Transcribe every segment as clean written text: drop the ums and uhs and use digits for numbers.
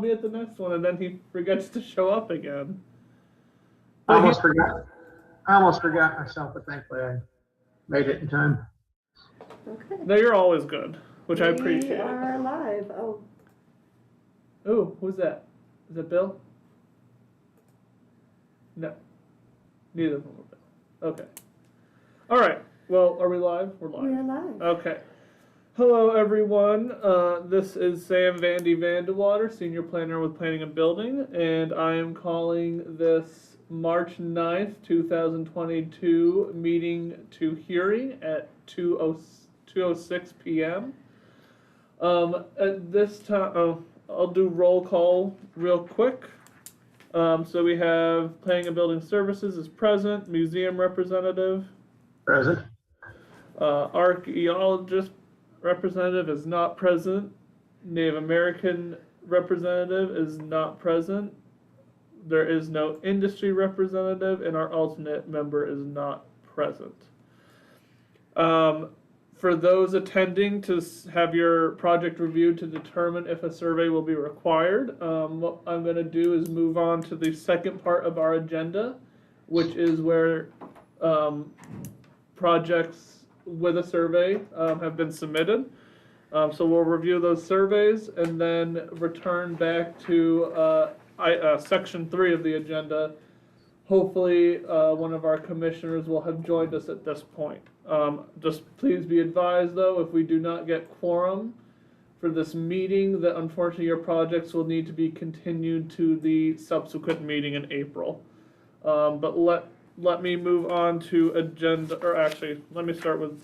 be at the next one, and then he forgets to show up again. I almost forgot myself, but thankfully I made it in time. Okay. No, you're always good, which I appreciate. We are live. Oh. Ooh, who's that? Is it Bill? No. Neither of them are Bill. Okay. All right. Well, are we live? We're live. We're live. Okay. Hello, everyone. This is Sam Vandy Vandewater, Senior Planner with Planning and Building, and I am calling this March 9th, 2022 meeting to hearing at 2:06 p.m. At this time, I'll do roll call real quick. So we have Planning and Building Services is present, Museum representative. Present. Archaeologist representative is not present. Native American representative is not present. There is no industry representative, and our alternate member is not present. For those attending to have your project reviewed to determine if a survey will be required, what I'm going to do is move on to the second part of our agenda, which is where projects with a survey have been submitted. So we'll review those surveys and then return back to section 3 of the agenda. Hopefully one of our commissioners will have joined us at this point. Just please be advised, though, if we do not get quorum for this meeting, that unfortunately your projects will need to be continued to the subsequent meeting in April. But let me move on to agenda, or actually, let me start with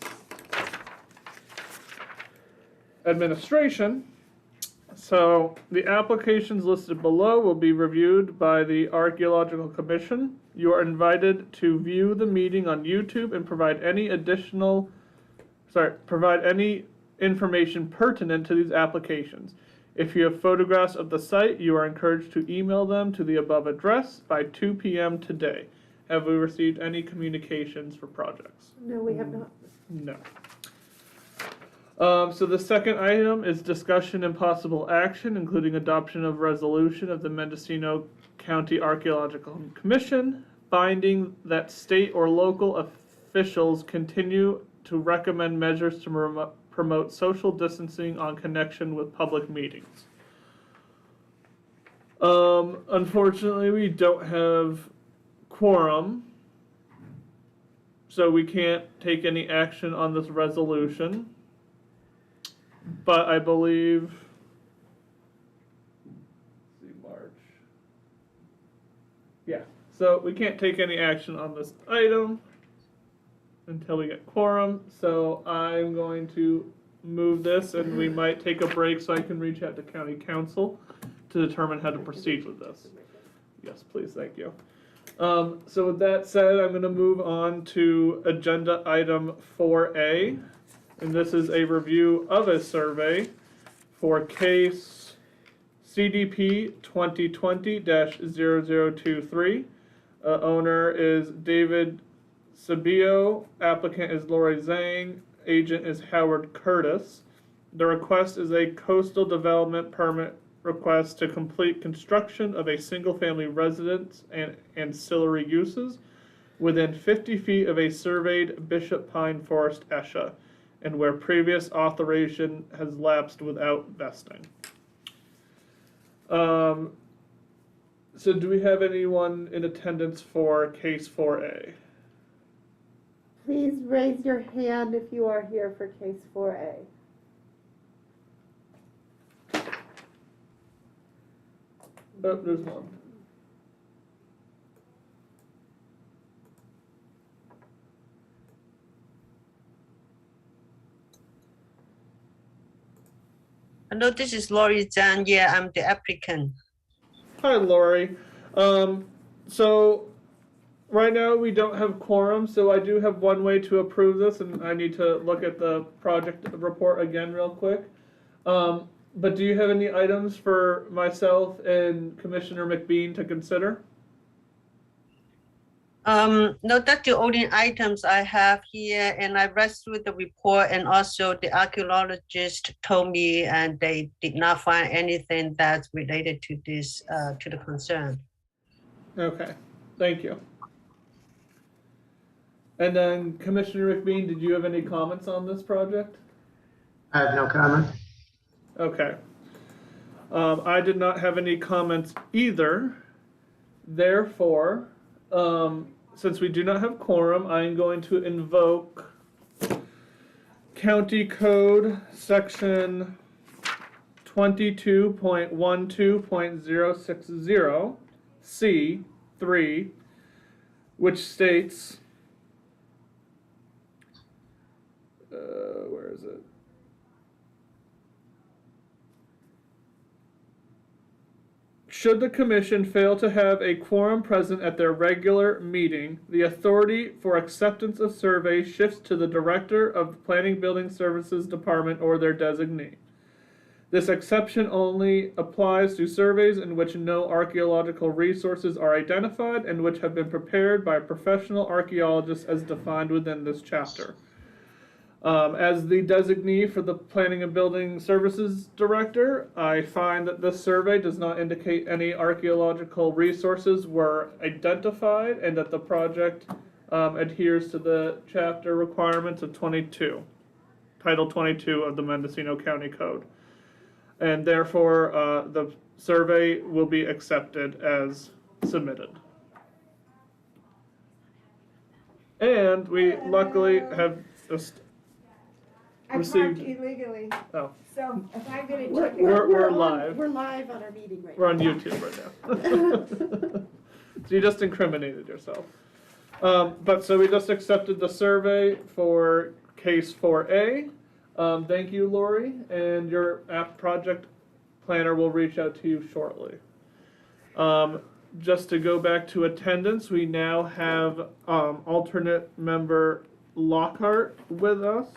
administration. So the applications listed below will be reviewed by the Archaeological Commission. You are invited to view the meeting on YouTube and provide any information pertinent to these applications. If you have photographs of the site, you are encouraged to email them to the above address by 2 p.m. today. Have we received any communications for projects? No, we have not. No. So the second item is discussion and possible action, including adoption of resolution of the Mendocino County Archaeological Commission, finding that state or local officials continue to recommend measures to promote social distancing on connection with public meetings. Unfortunately, we don't have quorum, so we can't take any action on this resolution. But I believe, let's see, March. Yeah, so we can't take any action on this item until we get quorum. So I'm going to move this, and we might take a break so I can reach out to county council to determine how to proceed with this. Yes, please, thank you. So with that said, I'm going to move on to agenda item 4A. And this is a review of a survey for case CDP 2020-0023. Owner is David Sabio. Applicant is Lori Zhang. Agent is Howard Curtis. The request is a coastal development permit request to complete construction of a single-family residence and ancillary uses within 50 feet of a surveyed Bishop Pine Forest ESHA, and where previous authorization has lapsed without vesting. So do we have anyone in attendance for case 4A? Please raise your hand if you are here for case 4A. Oh, there's one. Hello, this is Lori Zhang. Yeah, I'm the applicant. Hi, Lori. So right now we don't have quorum, so I do have one way to approve this, and I need to look at the project report again real quick. But do you have any items for myself and Commissioner McBean to consider? No, that's the only items I have here, and I read through the report, and also the archaeologist told me, and they did not find anything that's related to this, to the concern. Okay, thank you. And then Commissioner McBean, did you have any comments on this project? I have no comment. Okay. I did not have any comments either. Therefore, since we do not have quorum, I am going to invoke County Code Section 22.12.060 C3, which states, where is it? Should the commission fail to have a quorum present at their regular meeting, the authority for acceptance of survey shifts to the director of the Planning Building Services Department or their designee. This exception only applies to surveys in which no archaeological resources are identified and which have been prepared by professional archaeologists as defined within this chapter. As the designee for the Planning and Building Services Director, I find that this survey does not indicate any archaeological resources were identified and that the project adheres to the chapter requirements of Title 22 of the Mendocino County Code. And therefore, the survey will be accepted as submitted. And we luckily have just I parked received. illegally, Oh, so if I'm gonna We're- check it. we're on- live. We're live on our meeting right now. we're on YouTube right now. So you just incriminated yourself. But so we just accepted the survey for case 4A. Thank you, Lori, and your app project planner will reach out to you shortly. Just to go back to attendance, we now have alternate member Lockhart with us.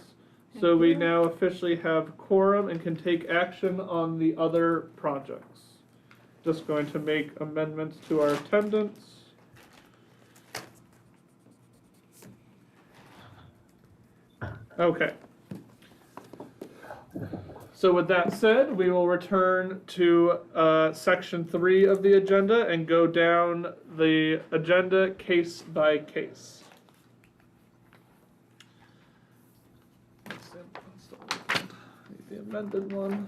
So we now officially have quorum and can take action on the other projects. Just going to make amendments to our attendance. Okay. So with that said, we will return to section 3 of the agenda and go down the agenda case by case. The amended one.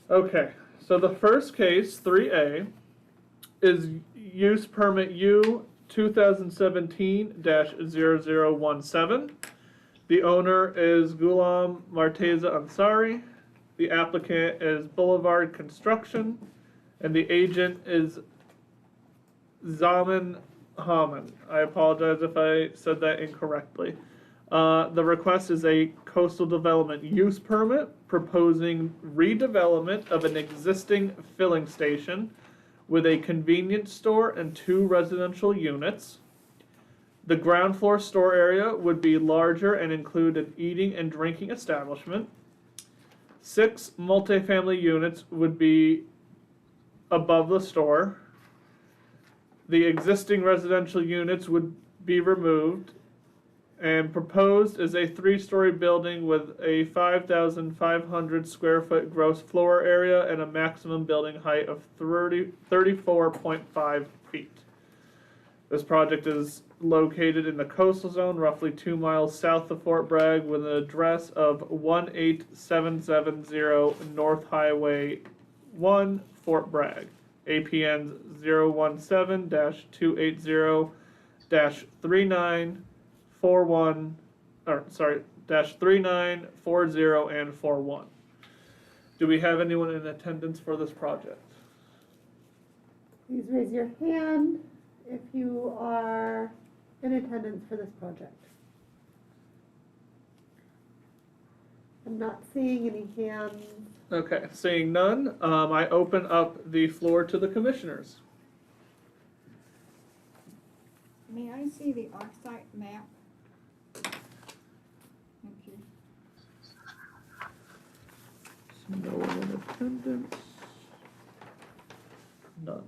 Okay, so the first case, 3A, is use permit U 2017-0017. The owner is Ghulam Marteza Ansari. The applicant is Boulevard Construction, and the agent is Zaman Haman. I apologize if I said that incorrectly. The request is a coastal development use permit proposing redevelopment of an existing filling station with a convenience store and 2 residential units. The ground floor store area would be larger and include an eating and drinking establishment. 6 multifamily units would be above the store. The existing residential units would be removed, and proposed is a 3-story building with a 5,500 square foot gross floor area and a maximum building height of 34.5 feet. This project is located in the coastal zone, roughly 2 miles south of Fort Bragg, with an address of 18770 North Highway 1, Fort Bragg. APN 017-280-3941, -3940 and 41. Do we have anyone in attendance for this project? Please raise your hand if you are in attendance for this project. I'm not seeing any hands. Okay, seeing none, I open up the floor to the commissioners. May I see the off-site map? Thank you. No one in attendance. None.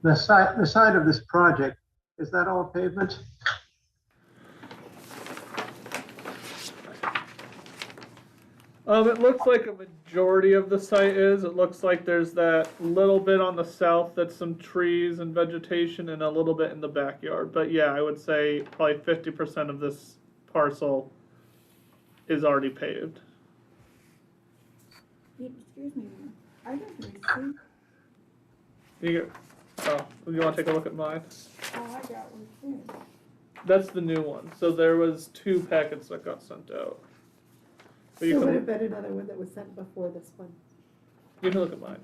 The site of this project, is that all pavement? It looks like a majority of the site is. It looks like there's that little bit on the south that's some trees and vegetation and a little bit in the backyard. But yeah, I would say probably 50% of this parcel is already paved. Excuse me, I didn't receive, You want to take a look at mine? all I got was this. That's the new one. So there was 2 packets that got sent out. But you There would can, have been another one that was sent before this one. you can look at mine.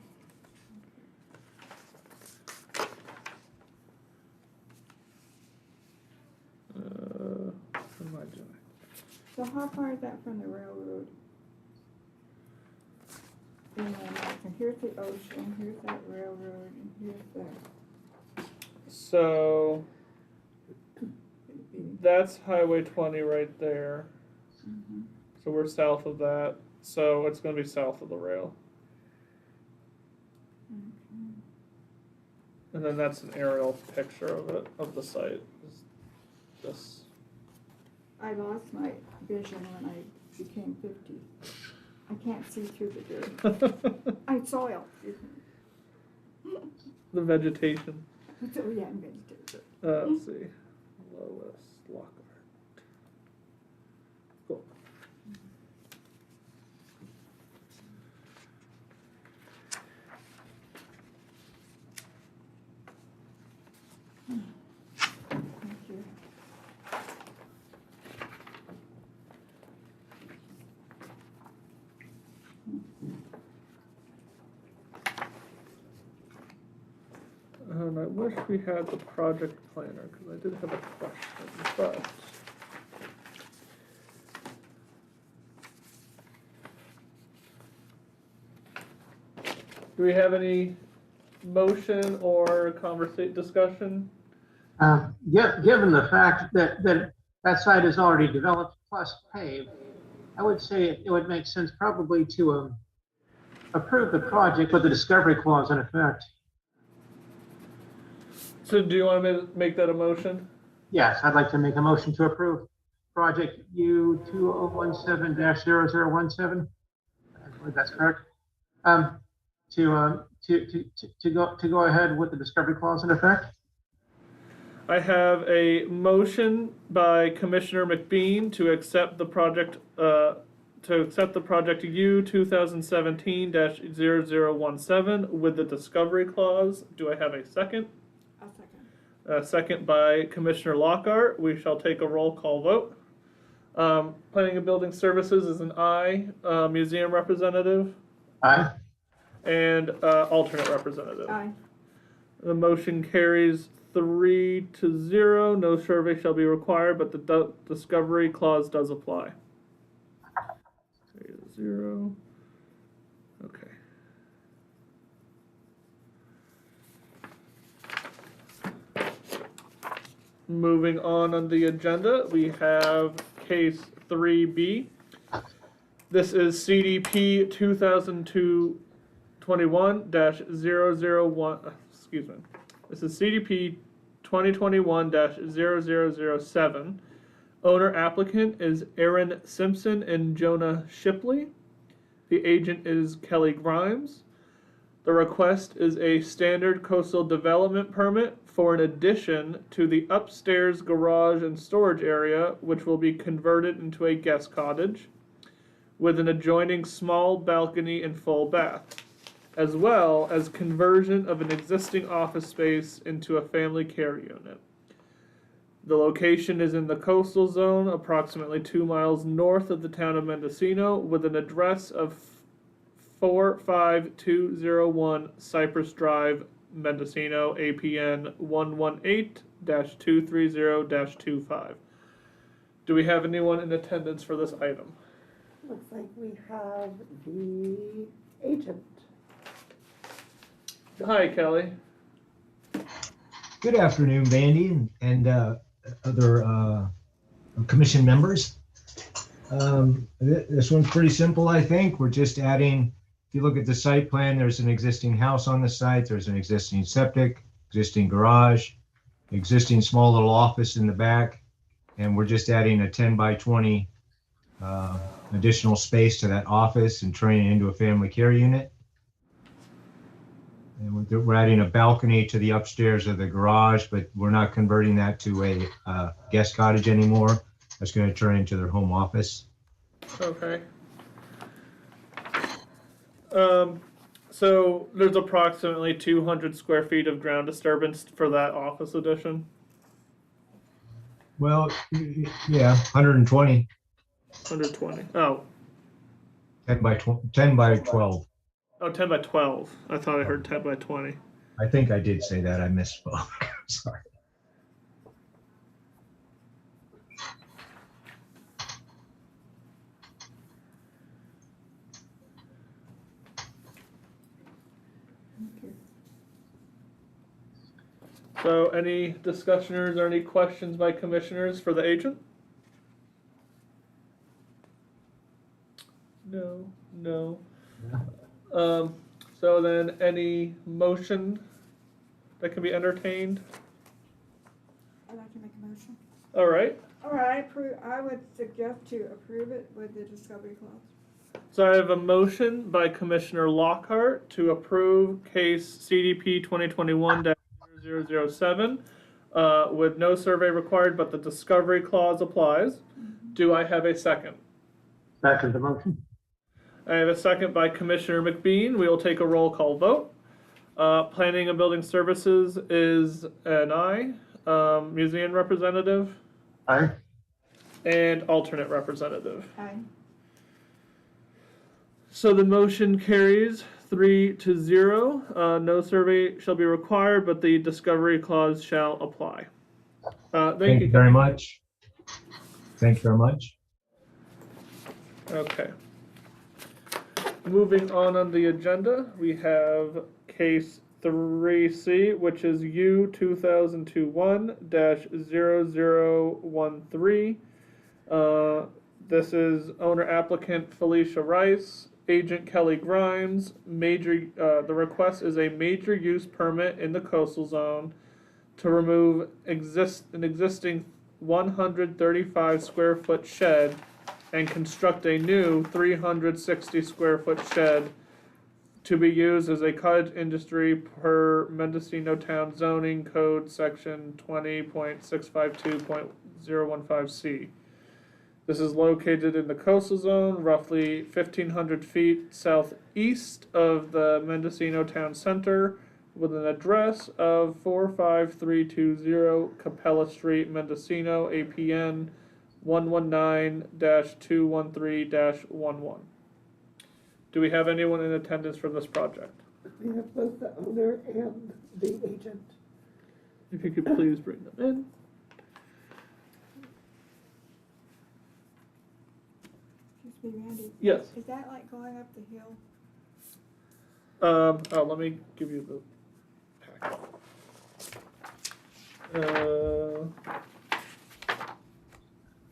What am I doing? So how far is that from the railroad? And then, here's the ocean, here's that railroad, and here's that. So that's Highway 20 right there. Mhm. So we're south of that. So it's going to be south of the rail. Okay. And then that's an aerial picture of it, of the site. This. I lost my vision when I became 50. I can't see through the dirt. Soil, excuse me. The vegetation. So, yeah, I'm going to do it. Let's see. Lois Lockhart. Cool. Thank you. And I wish we had the project planner because I did have a question, but. Do we have any motion or discussion? Given the fact that site is already developed plus paved, I would say it would make sense probably to approve the project with the discovery clause in effect. So do you want to make that a motion? Yes, I'd like to make a motion to approve project U2017-0017. I believe that's correct. To go ahead with the discovery clause in effect. I have a motion by Commissioner McBean to accept the project U 2017-0017 with the discovery clause. Do I have a second? I'll second. Second by Commissioner Lockhart. We shall take a roll call vote. Planning and Building Services is an aye. Museum representative Aye. and alternate representative. Aye. The motion carries 3-0. No survey shall be required, but the discovery clause does apply. 3-0. Okay. Moving on the agenda, we have case 3B. This is CDP 2021-001. Excuse me. This is CDP 2021-0007. Owner applicant is Aaron Simpson and Jonah Shipley. The agent is Kelly Grimes. The request is a standard coastal development permit for an addition to the upstairs garage and storage area, which will be converted into a guest cottage, with an adjoining small balcony and full bath, as well as conversion of an existing office space into a family care unit. The location is in the coastal zone, approximately 2 miles north of the town of Mendocino, with an address of 45201 Cypress Drive, Mendocino, APN 118-230-25. Do we have anyone in attendance for this item? Looks like we have the agent. Hi, Kelly. Good afternoon, Vandy and other commission members. This one's pretty simple, I think. We're just adding, if you look at the site plan, there's an existing house on the site, there's an existing septic, existing garage, existing small little office in the back, and we're just adding a 10 by 20 additional space to that office and turning it into a family care unit. And we're adding a balcony to the upstairs of the garage, but we're not converting that to a guest cottage anymore. That's going to turn into their home office. Okay. So there's approximately 200 square feet of ground disturbance for that office addition. Well, yeah, 120, 120. Oh, 10 by 10 by 12. oh, 10 by 12. I thought I heard 10 by 20. I think I did say that. I misspoke. Sorry. Okay. So any discussioners or any questions by commissioners for the agent? No, no. So then any motion that can be entertained? I'd like to make a motion. All right. All right, I would suggest to approve it with the discovery clause. So I have a motion by Commissioner Lockhart to approve case CDP 2021-007 with no survey required, but the discovery clause applies. Do I have a second? Second the motion. I have a second by Commissioner McBean. We will take a roll call vote. Planning and Building Services is an aye. Museum representative Aye. and alternate representative. Aye. So the motion carries 3-0. No survey shall be required, but the discovery clause shall apply. Thank you very much. Thank you very much. Okay. Moving on the agenda, we have case 3C, which is U 2021-0013. This is owner applicant Felicia Rice, agent Kelly Grimes. The request is a major use permit in the coastal zone to remove an existing 135 square foot shed and construct a new 360 square foot shed to be used as a cottage industry per Mendocino Town Zoning Code Section 20.652.015C. This is located in the coastal zone, roughly 1,500 feet southeast of the Mendocino Town Center, with an address of 45320 Capella Street, Mendocino, APN 119-213-11. Do we have anyone in attendance for this project? We have both the owner and the agent. If you could please bring them in. Excuse me, Randy. Yes. Is that like going up the hill? Let me give you the packet.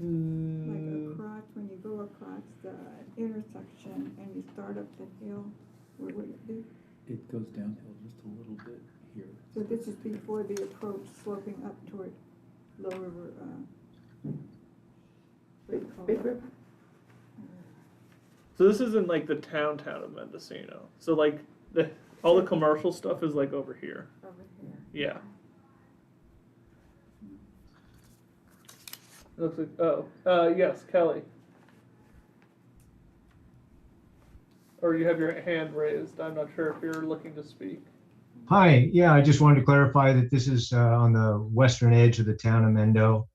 Like across, when you go across the intersection and you start up the hill, where would it be? It goes downhill just a little bit here. So this is before the approach sloping up toward Lower, what do you call Big it? River. So this isn't like the town of Mendocino. So like all the commercial stuff is like over here. Over here. Yeah. It looks like, yes, Kelly. Or you have your hand raised. I'm not sure if you're looking to speak. Hi, yeah, I just wanted to clarify that this is on the western edge of the town of Mendo.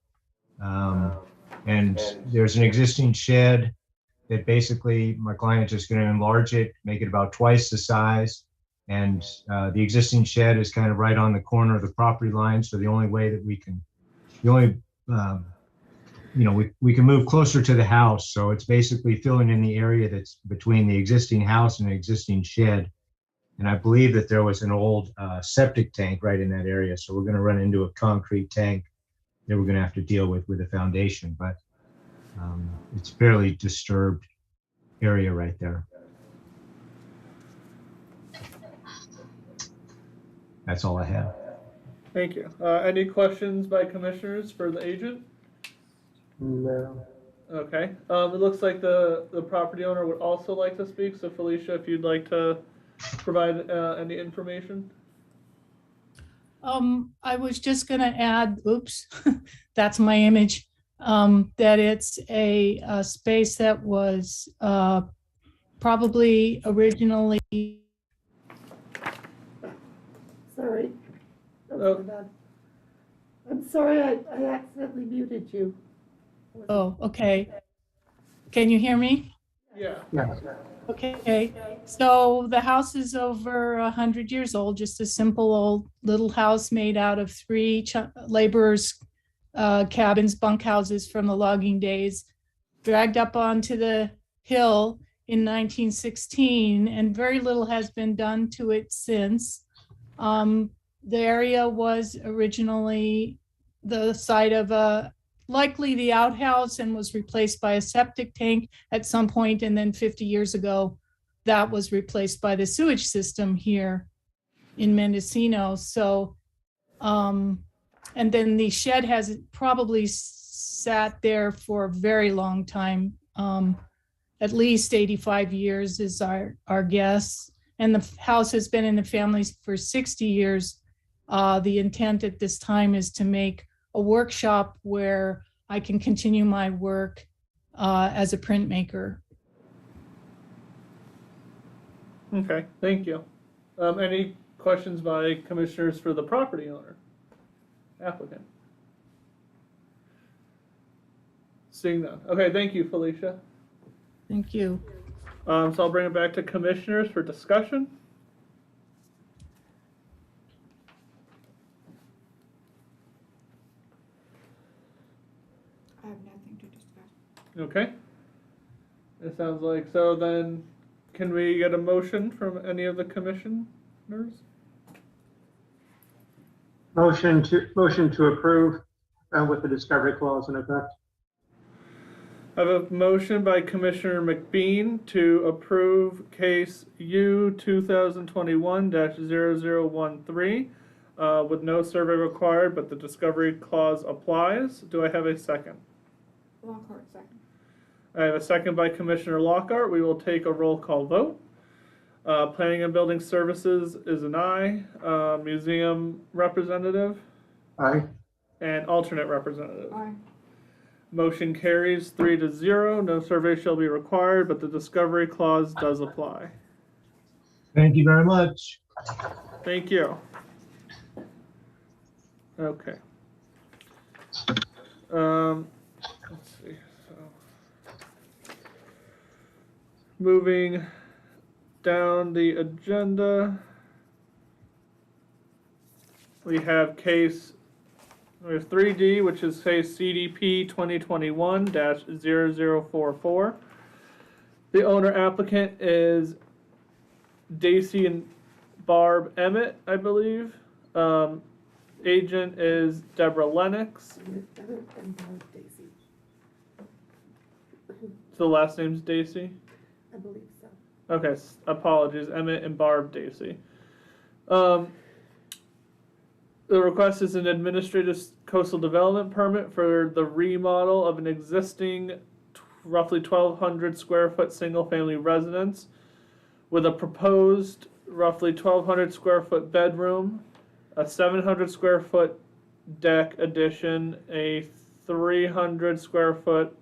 And there's an existing shed that basically my client is going to enlarge it, make it about twice the size. And the existing shed is kind of right on the corner of the property line. So the only way that we can, we can move closer to the house. So it's basically filling in the area that's between the existing house and the existing shed. And I believe that there was an old septic tank right in that area. So we're going to run into a concrete tank that we're going to have to deal with the foundation. But it's fairly disturbed area right there. That's all I have. Thank you. Any questions by commissioners for the agent? No. Okay, it looks like the property owner would also like to speak, so Felicia, if you'd like to provide any information? I was just gonna add, oops, that's my image, that it's a space that was probably originally, Sorry. Oh. my bad. I'm sorry, I accidentally muted you. oh, okay. Can you hear me? Yeah. Yes. Okay, so the house is over 100 years old, just a simple old little house made out of three laborers' cabins, bunkhouses from the logging days, dragged up onto the hill in 1916, and very little has been done to it since. The area was originally the site of likely the outhouse, and was replaced by a septic tank at some point, and then 50 years ago, that was replaced by the sewage system here in Mendocino. So, and then the shed has probably sat there for a very long time, at least 85 years is our guess. And the house has been in the family for 60 years. The intent at this time is to make a workshop where I can continue my work as a printmaker. Okay, thank you. Any questions by commissioners for the property owner? Applicant? Seeing none. Okay, thank you, Felicia. Thank you. So I'll bring it back to commissioners for discussion. I have nothing to discuss. Okay. It sounds like, so then, can we get a motion from any of the commissioners? Motion to approve with the discovery clause in effect. I have a motion by Commissioner McBean to approve case U 2021-0013 with no survey required, but the discovery clause applies. Do I have a second? Lockhart, second. I have a second by Commissioner Lockhart. We will take a roll call vote. Planning and Building Services is an aye. Museum representative Aye. and alternate representative. Aye. Motion carries 3-0. No survey shall be required, but the discovery clause does apply. Thank you very much. Thank you. Okay. Let's see. So, moving down the agenda, we have 3D, which is case CDP 2021-0044. The owner applicant is Daisy and Barb Emmett, I believe. Agent is Deborah Lennox. Daisy. So the last name's Daisy? I believe so. Okay, apologies, Emmett and Barb Daisy. The request is an administrative coastal development permit for the remodel of an existing roughly 1,200 square foot single family residence with a proposed roughly 1,200 square foot bedroom, a 700 square foot deck addition, a 300 square foot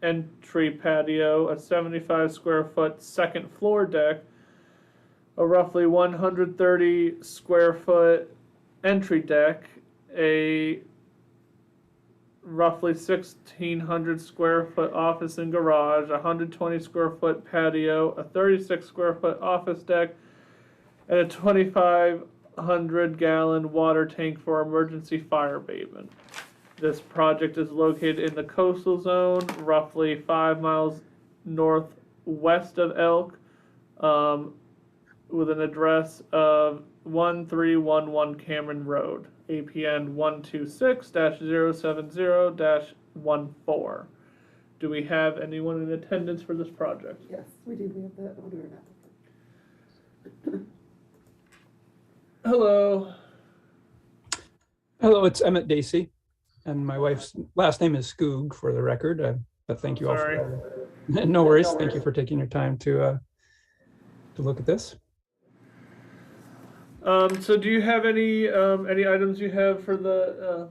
entry patio, a 75 square foot second floor deck, a roughly 130 square foot entry deck, a roughly 1,600 square foot office and garage, a 120 square foot patio, a 36 square foot office deck, and a 2,500 gallon water tank for emergency fire abatement. This project is located in the coastal zone, roughly 5 miles northwest of Elk, with an address of 1311 Cameron Road, APN 126-070-14. Do we have anyone in attendance for this project? Yes, we do. We have the owner and applicant. Hello. Hello, it's Emmett Dacey, and my wife's last name is Skoog for the record. But thank you all. Sorry. No worries. Thank you for taking your time to look at this. So do you have any items you have for the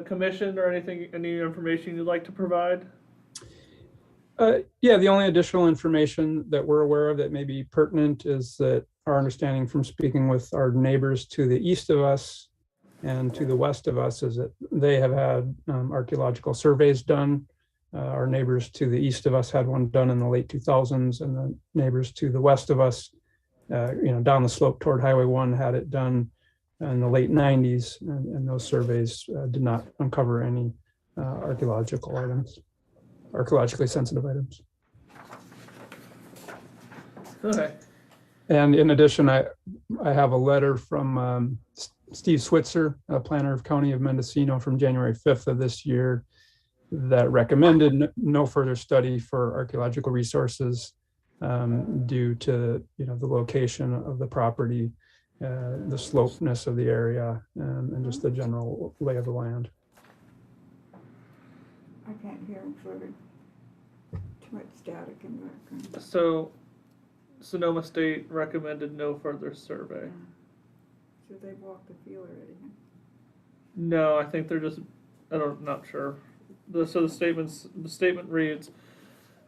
commission or anything, any information you'd like to provide? Yeah, the only additional information that we're aware of that may be pertinent is that our understanding from speaking with our neighbors to the east of us and to the west of us is that they have had archaeological surveys done. Our neighbors to the east of us had one done in the late 2000s, and the neighbors to the west of us, down the slope toward Highway 1 had it done in the late 90s, and those surveys did not uncover any archaeological items, archaeologically sensitive items. Okay. And in addition, I have a letter from Steve Switzer, a planner of County of Mendocino, from January 5th of this year that recommended no further study for archaeological resources due to the location of the property, the slopeness of the area, and just the general lay of the land. I can't hear him for too much static in the background. So Sonoma State recommended no further survey. So they walked the field already, huh? No, I think they're just, not sure. So the statement reads,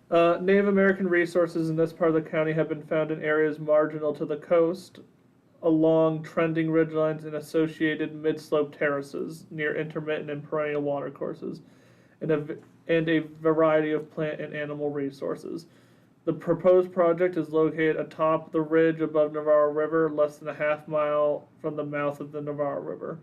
Native American resources in this part of the county have been found in areas marginal to the coast, along trending ridgelines and associated mid-slope terraces near intermittent and perennial watercourses, and a variety of plant and animal resources. The proposed project is located atop the ridge above Navarro River, less than a half mile from the mouth of the Navarro River.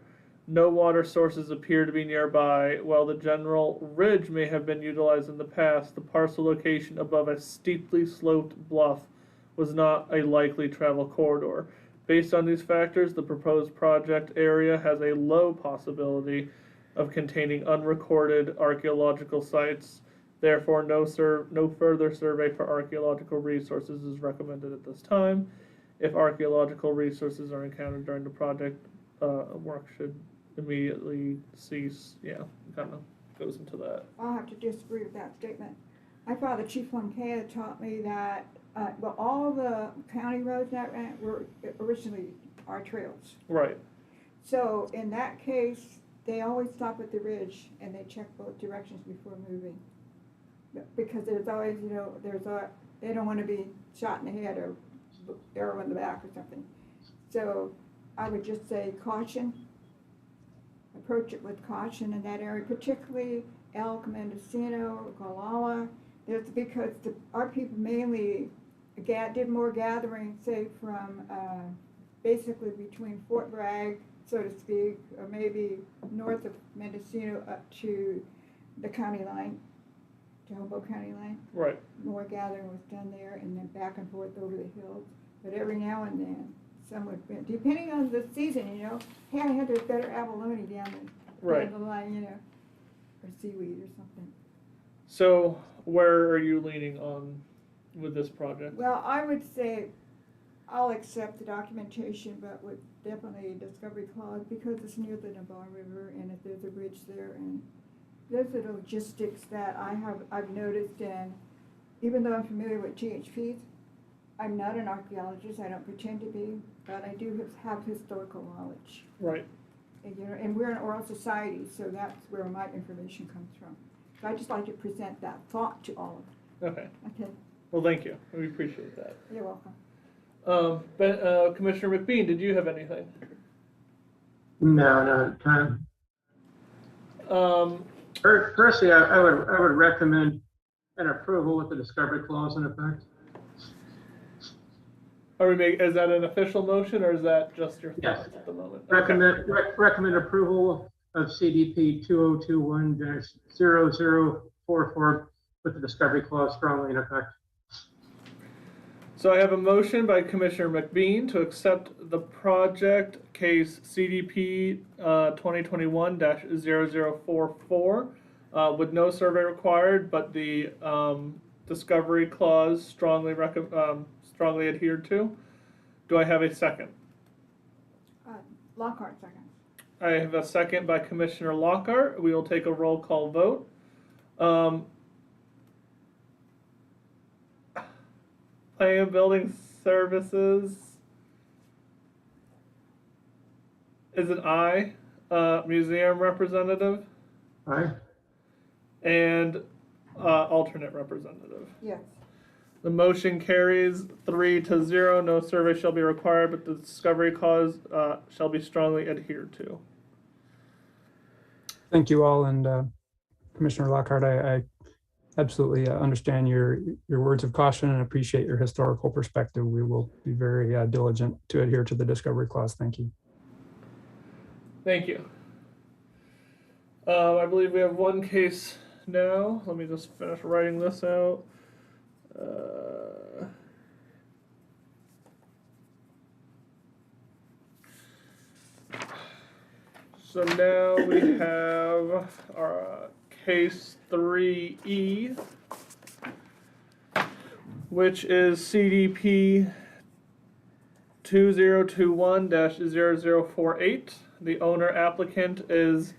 No water sources appear to be nearby. While the general ridge may have been utilized in the past, the parcel location above a steeply sloped bluff was not a likely travel corridor. Based on these factors, the proposed project area has a low possibility of containing unrecorded archaeological sites. Therefore, no further survey for archaeological resources is recommended at this time. If archaeological resources are encountered during the project, work should immediately cease. Yeah, kind of goes into that. I'll have to disagree with that statement. My father, Chief Lunkea, taught me that, all the county roads that were originally our trails. Right. So in that case, they always stop at the ridge and they check both directions before moving. Because there's always, they don't want to be shot in the head or arrow in the back or something. So I would just say caution. Approach it with caution in that area, particularly Elk, Mendocino, Gualala. That's because our people mainly did more gathering, say, from basically between Fort Bragg, so to speak, or maybe north of Mendocino up to the county line, to Hobo County line. Right. More gathering was done there, and then back and forth over the hills. But every now and then, some would, depending on the season, hey, I had this better abalone down the line, or seaweed or something. So where are you leaning on with this project? Well, I would say I'll accept the documentation, but with definitely a discovery clause because it's near the Navarro River and if there's a bridge there, and those are the logistics that I've noticed. And even though I'm familiar with GHPs, I'm not an archaeologist. I don't pretend to be, but I do have historical knowledge. Right. And, and we're an oral society, so that's where my information comes from. So I just like to present that thought to all of Okay. you. Okay. Well, thank you. We appreciate that. You're welcome. Commissioner McBean, did you have anything? No, no, time. Um, Personally, I would recommend an approval with the discovery clause in effect. is that an official motion or is that just your thoughts Yes. at the moment? Recommend approval of CDP 2021-0044 with the discovery clause strongly in effect. So I have a motion by Commissioner McBean to accept the project case CDP 2021-0044 with no survey required, but the discovery clause strongly adhered to. Do I have a second? Lockhart, second. I have a second by Commissioner Lockhart. We will take a roll call vote. Planning and Building Services is an aye. Museum representative Right? and alternate representative. Yes. The motion carries 3-0. No survey shall be required, but the discovery cause shall be strongly adhered to. Thank you all, and Commissioner Lockhart, I absolutely understand your words of caution and appreciate your historical perspective. We will be very diligent to adhere to the discovery clause. Thank you. Thank you. I believe we have one case now. Let me just finish writing this out. So now we have our case 3E, which is CDP 2021-0048. The owner applicant is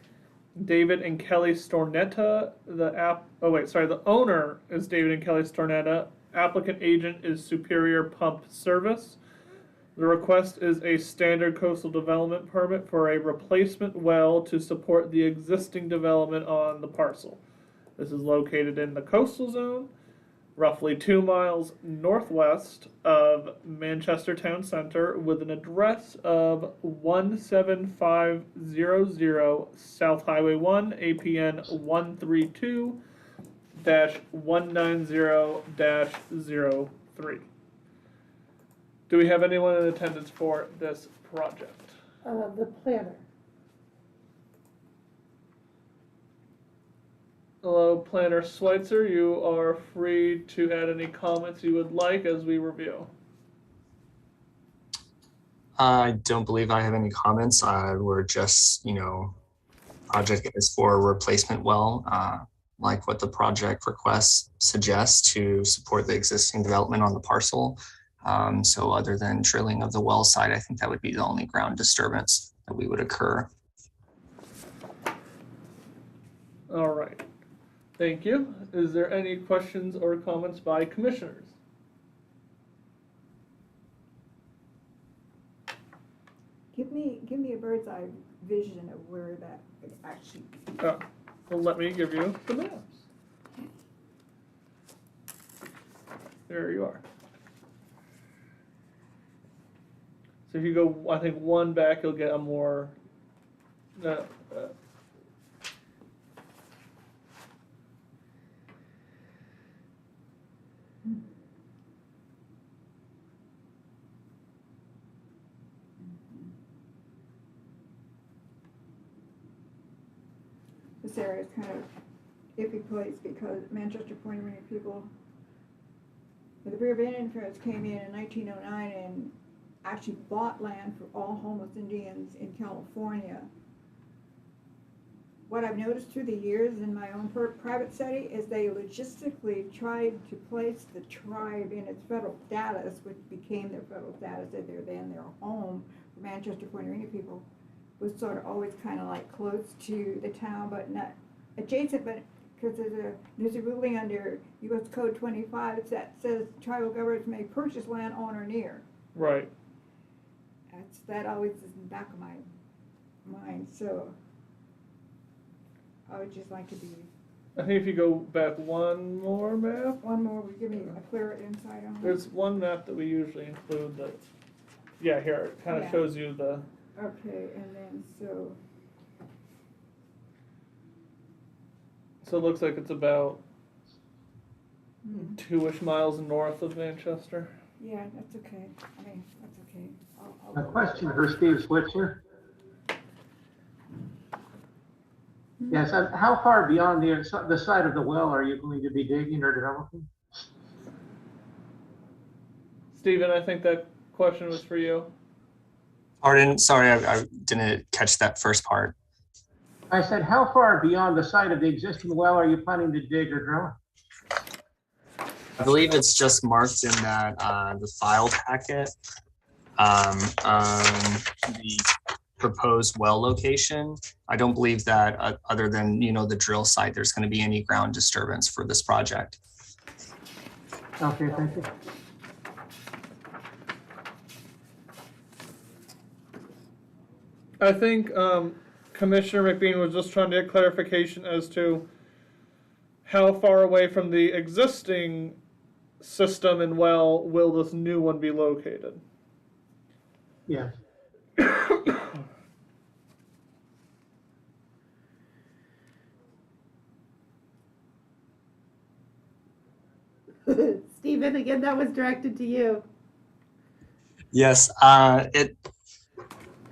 David and Kelly Stornetta. The owner is David and Kelly Stornetta. Applicant agent is Superior Pump Service. The request is a standard coastal development permit for a replacement well to support the existing development on the parcel. This is located in the coastal zone, roughly 2 miles northwest of Manchester Town Center, with an address of 17500 South Highway 1, APN 132-190-03. Do we have anyone in attendance for this project? The planner. Hello, Planner Schweitzer. You are free to add any comments you would like as we review. I don't believe I have any comments. We're just, project is for a replacement well, like what the project request suggests to support the existing development on the parcel. So other than drilling of the well site, I think that would be the only ground disturbance that we would occur. All right. Thank you. Is there any questions or comments by commissioners? Give me a bird's eye vision of where that would actually be. Oh, well, let me give you the maps. There you are. So if you go, I think, one back, you'll get a more. This area is kind of iffy place because Manchester Point Arena people, the Bureau of Indian Affairs came in 1909 and actually bought land for all homeless Indians in California. What I've noticed through the years in my own private study is they logistically tried to place the tribe in its federal status, which became their federal status, that they're then their home for Manchester Point Arena people, was sort of always kind of like close to the town, but not adjacent, but because there's a ruling under U.S. Code 25 that says tribal governments may purchase land on or near. Right. That always is in the back of my mind, so I would just like to be. I think if you go back one more map. One more would give me a clearer insight on it. There's one map that we usually include that, yeah, here, it kind of shows you the. Okay, and then so. So it looks like it's about 2-ish miles north of Manchester. Yeah, that's okay. I mean, that's okay. A question for Steve Switzer. Yes, how far beyond the site of the well are you going to be digging or developing? Stephen, I think that question was for you. Pardon, sorry, I didn't catch that first part. I said, how far beyond the site of the existing well are you planning to dig or drill? I believe it's just marked in that the file packet. The proposed well location. I don't believe that other than, the drill site, there's going to be any ground disturbance for this project. Okay, thank you. I think Commissioner McBean was just trying to get clarification as to how far away from the existing system and well will this new one be located? Yes. Stephen, again, that was directed to you. Yes, it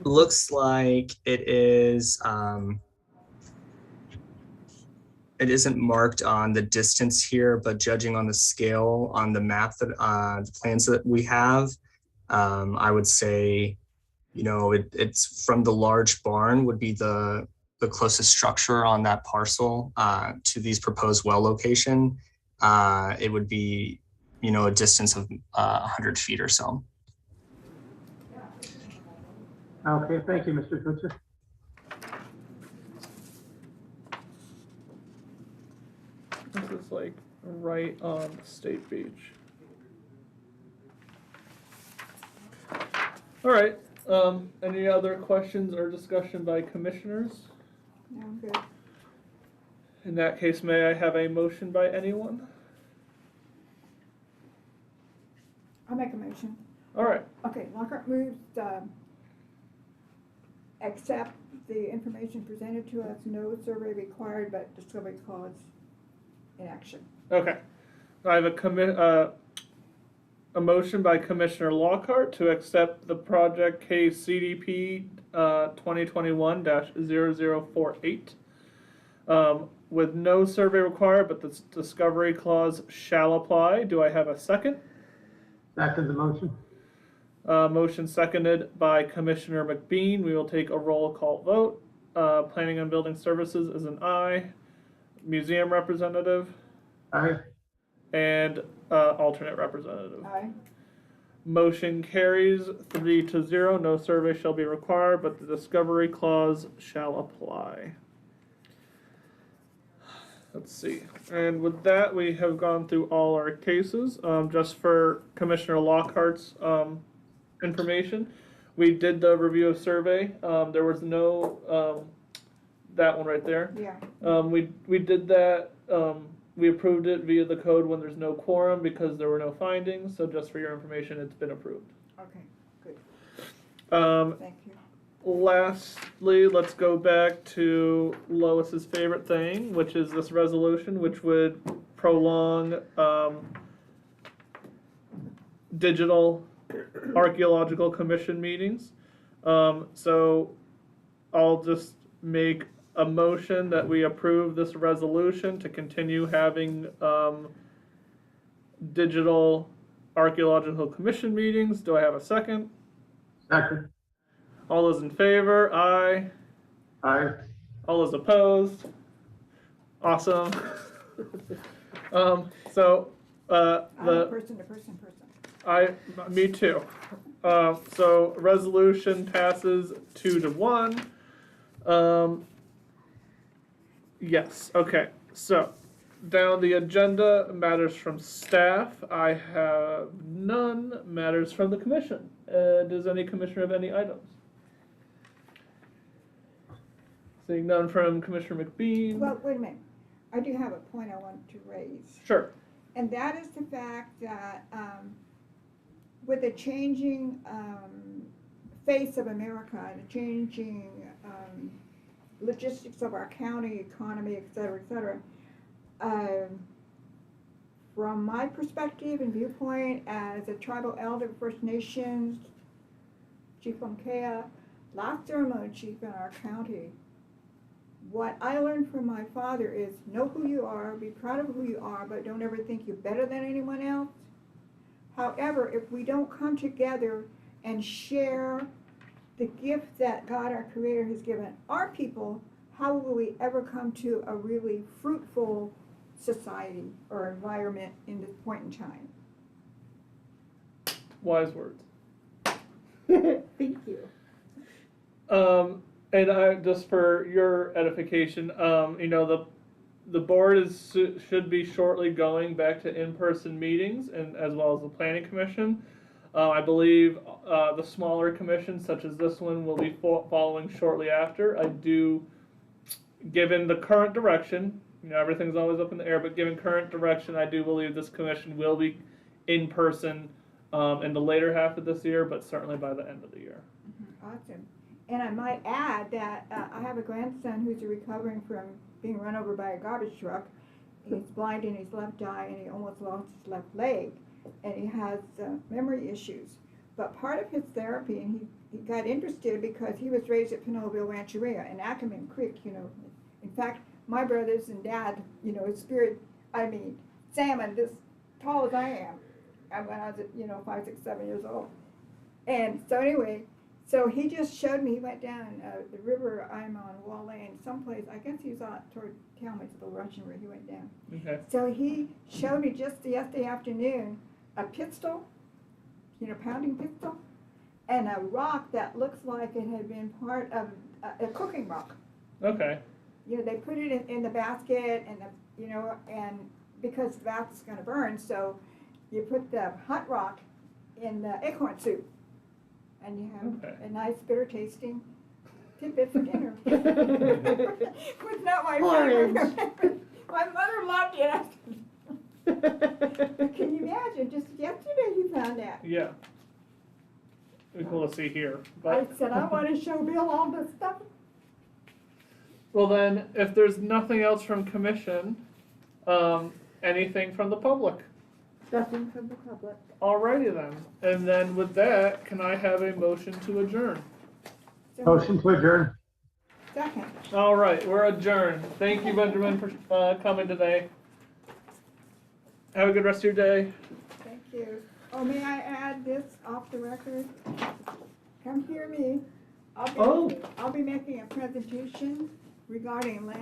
looks like it is. It isn't marked on the distance here, but judging on the scale on the map that the plans that we have, I would say, it's from the large barn would be the closest structure on that parcel to these proposed well location. It would be, a distance of 100 feet or so. Okay, thank you, Mr. Kutcher. This is like right on State Beach. All right. Any other questions or discussion by commissioners? No, I'm good. In that case, may I have a motion by anyone? I'll make a motion. All right. Okay, Lockhart moves, accept the information presented to us, no survey required, but discovery clause in action. Okay. I have a motion by Commissioner Lockhart to accept the project case CDP 2021-0048 with no survey required, but the discovery clause shall apply. Do I have a second? Second the motion. Motion seconded by Commissioner McBean. We will take a roll call vote. Planning and Building Services is an aye. Museum representative Aye. and alternate representative. Aye. Motion carries 3-0. No survey shall be required, but the discovery clause shall apply. Let's see. And with that, we have gone through all our cases. Just for Commissioner Lockhart's information, we did the review of survey. There was no, that one right there. Yeah. We did that. We approved it via the code when there's no quorum because there were no findings. So just for your information, it's been approved. Okay, good. Thank you. Lastly, let's go back to Lois's favorite thing, which is this resolution, which would prolong digital Archaeological Commission meetings. So I'll just make a motion that we approve this resolution to continue having digital Archaeological Commission meetings. Do I have a second? Second. All those in favor? Aye. Aye. All those opposed? Awesome. Person to person. Me too. So resolution passes 2-1. Yes, okay. So down the agenda, matters from staff. I have none. Matters from the commission. Does any commissioner have any items? Seeing none from Commissioner McBean. Well, wait a minute. I do have a point I want to raise. Sure. And that is the fact that with the changing face of America, the changing logistics of our county economy, et cetera, from my perspective and viewpoint as a tribal elder of First Nations, Chief Omkea, last ceremony chief in our county, what I learned from my father is know who you are, be proud of who you are, but don't ever think you're better than anyone else. However, if we don't come together and share the gift that God, our Creator, has given our people, how will we ever come to a really fruitful society or environment in this point in time? Wise words. Thank you. And just for your edification, the board should be shortly going back to in-person meetings and as well as the planning commission. I believe the smaller commissions such as this one will be following shortly after. Given the current direction, everything's always up in the air, but given current direction, I do believe this commission will be in person in the later half of this year, but certainly by the end of the year. Awesome. And I might add that I have a grandson who's recovering from being run over by a garbage truck. He's blind in his left eye and he almost lost his left leg. And he has memory issues. But part of his therapy, and he got interested because he was raised at Pinoleville Rancheria and Ackerman Creek, In fact, my brothers and dad, salmon this tall as I am when I was 5, 6, 7 years old. And so anyway, so he just showed me, he went down the river I'm on, Wall Lane, someplace, I guess he was out toward Talmadge, the Russian where he went down. Okay. So he showed me just yesterday afternoon a pistol, pounding pistol, and a rock that looks like it had been part of a cooking rock. Okay. They put it in the basket and and because the basket's gonna burn, so you put the hot rock in the acorn soup. And you have a nice bitter tasting tidbit for dinner. It was not my favorite. My mother loved it. But can you imagine, just yesterday you found that. Yeah. We'll see here. I said, I want to show Bill all this stuff. Well then, if there's nothing else from commission, anything from the public? Nothing from the public. Alrighty then. And then with that, can I have a motion to adjourn? Motion to adjourn. Second. All right, we're adjourned. Thank you, Benjamin, for coming today. Have a good rest of your day. Thank you. Oh, may I add this off the record? Come hear me. I'll be making a presentation regarding land